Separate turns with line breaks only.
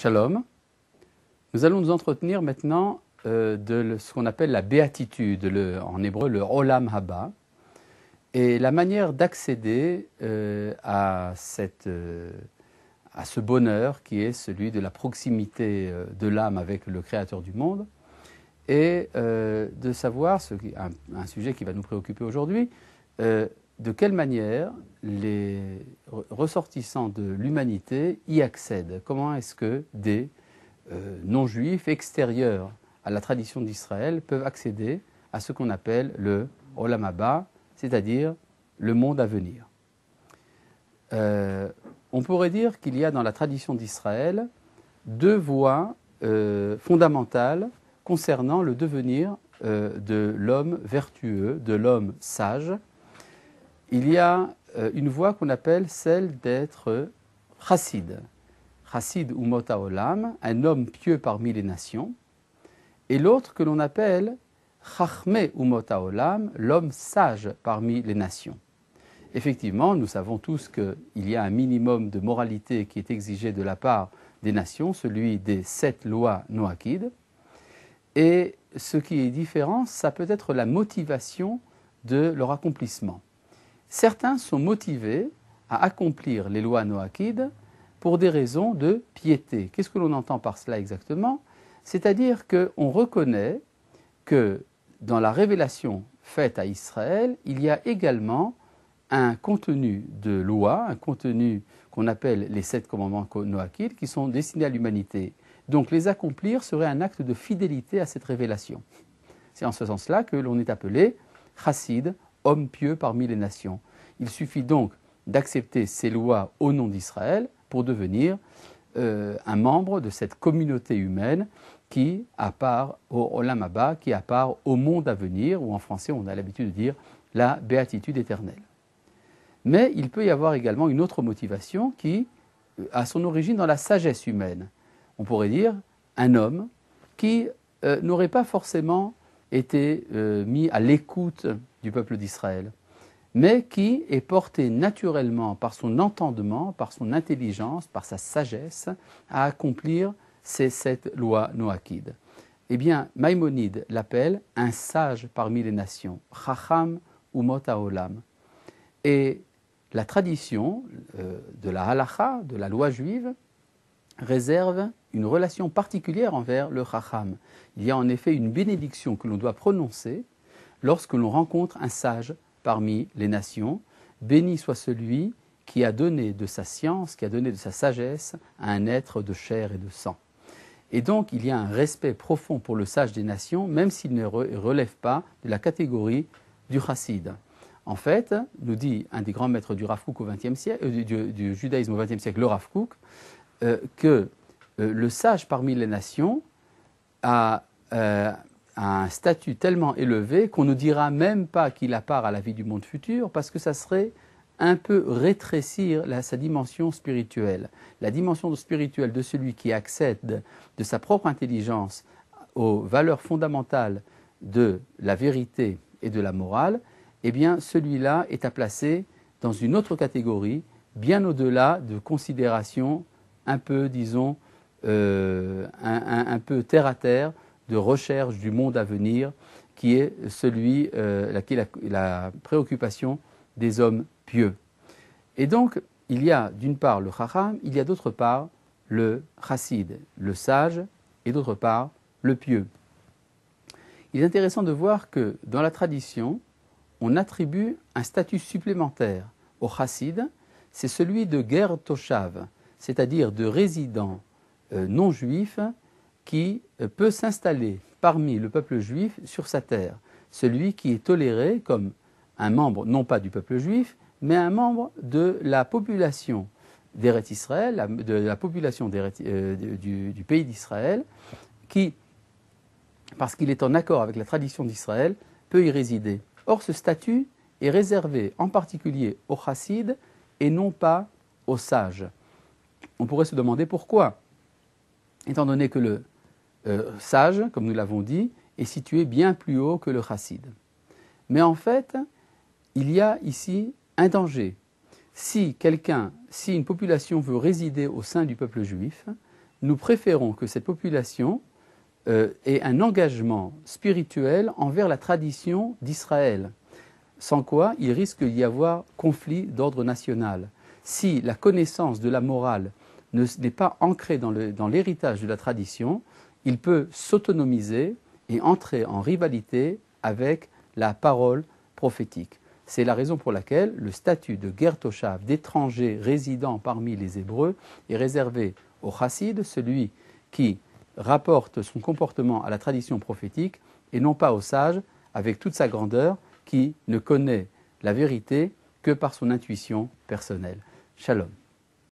Shalom. Nous allons nous entretenir maintenant de ce qu'on appelle la béatitude, en hébreu le Olam Haba, et la manière d'accéder à ce bonheur qui est celui de la proximité de l'âme avec le Créateur du monde, et de savoir, un sujet qui va nous préoccuper aujourd'hui, de quelle manière les ressortissants de l'humanité y accèdent. Comment est-ce que des non-juifs extérieurs à la tradition d'Israël peuvent accéder à ce qu'on appelle le Olam Haba, c'est-à-dire le monde à venir. On pourrait dire qu'il y a dans la tradition d'Israël deux voies fondamentales concernant le devenir de l'homme vertueux, de l'homme sage. Il y a une voie qu'on appelle celle d'être chassid. Chassid ou mota olam, un homme pieux parmi les nations. Et l'autre que l'on appelle chachme ou mota olam, l'homme sage parmi les nations. Effectivement, nous savons tous qu'il y a un minimum de moralité qui est exigé de la part des nations, celui des 7 lois noachides. Et ce qui est différent, ça peut être la motivation de leur accomplissement. Certains sont motivés à accomplir les lois noachides pour des raisons de piété. Qu'est-ce que l'on entend par cela exactement ? C'est-à-dire qu'on reconnaît que dans la révélation faite à Israël, il y a également un contenu de loi, un contenu qu'on appelle les 7 commandements noachides, qui sont destinés à l'humanité. Donc les accomplir serait un acte de fidélité à cette révélation. C'est en ce sens-là que l'on est appelé chassid, homme pieux parmi les nations. Il suffit donc d'accepter ces lois au nom d'Israël pour devenir un membre de cette communauté humaine qui a part au Olam Haba, qui a part au monde à venir, ou en français on a l'habitude de dire la béatitude éternelle. Mais il peut y avoir également une autre motivation qui a son origine dans la sagesse humaine. On pourrait dire un homme qui n'aurait pas forcément été mis à l'écoute du peuple d'Israël, mais qui est porté naturellement par son entendement, par son intelligence, par sa sagesse, à accomplir ces 7 lois noachides. Eh bien, Maïmonide l'appelle un sage parmi les nations, Chacham umot haolam. Et la tradition de la halacha, de la loi juive, réserve une relation particulière envers le Chacham. Il y a en effet une bénédiction que l'on doit prononcer lorsque l'on rencontre un sage parmi les nations. Béni soit celui qui a donné de sa science, qui a donné de sa sagesse à un être de chair et de sang. Et donc il y a un respect profond pour le sage des nations, même s'il ne relève pas de la catégorie du chassid. En fait, nous dit un des grands maîtres du Rav Kook au XXe siècle, du judaïsme au XXe siècle, le Rav Kook, que le sage parmi les nations a un statut tellement élevé qu'on ne dira même pas qu'il a part à la vie du monde futur, parce que ça serait un peu rétrécir sa dimension spirituelle. La dimension spirituelle de celui qui accède de sa propre intelligence aux valeurs fondamentales de la vérité et de la morale, eh bien celui-là est à placer dans une autre catégorie, bien au-delà de considérations un peu, disons, un peu terre à terre, de recherche du monde à venir, qui est la préoccupation des hommes pieux. Et donc, il y a d'une part le chacham, il y a d'autre part le chassid, le sage, et d'autre part le pieux. Il est intéressant de voir que dans la tradition, on attribue un statut supplémentaire au chassid, c'est celui de ger toshav, c'est-à-dire de résident non juif qui peut s'installer parmi le peuple juif sur sa terre, celui qui est toléré comme un membre, non pas du peuple juif, mais un membre de la population d'Eretz Israël, de la population du pays d'Israël, qui, parce qu'il est en accord avec la tradition d'Israël, peut y résider. Or, ce statut est réservé en particulier aux chassides et non pas aux sages. On pourrait se demander pourquoi, étant donné que le sage, comme nous l'avons dit, est situé bien plus haut que le chassid. Mais en fait, il y a ici un danger. Si une population veut résider au sein du peuple juif, nous préférons que cette population ait un engagement spirituel envers la tradition d'Israël, sans quoi il risque d'y avoir conflit d'ordre national. Si la connaissance de la morale n'est pas ancrée dans l'héritage de la tradition, il peut s'autonomiser et entrer en rivalité avec la parole prophétique. C'est la raison pour laquelle le statut de ger toshav, d'étranger résidant parmi les Hébreux, est réservé au chassid, celui qui rapporte son comportement à la tradition prophétique, et non pas au sage, avec toute sa grandeur, qui ne connaît la vérité que par son intuition personnelle. Shalom.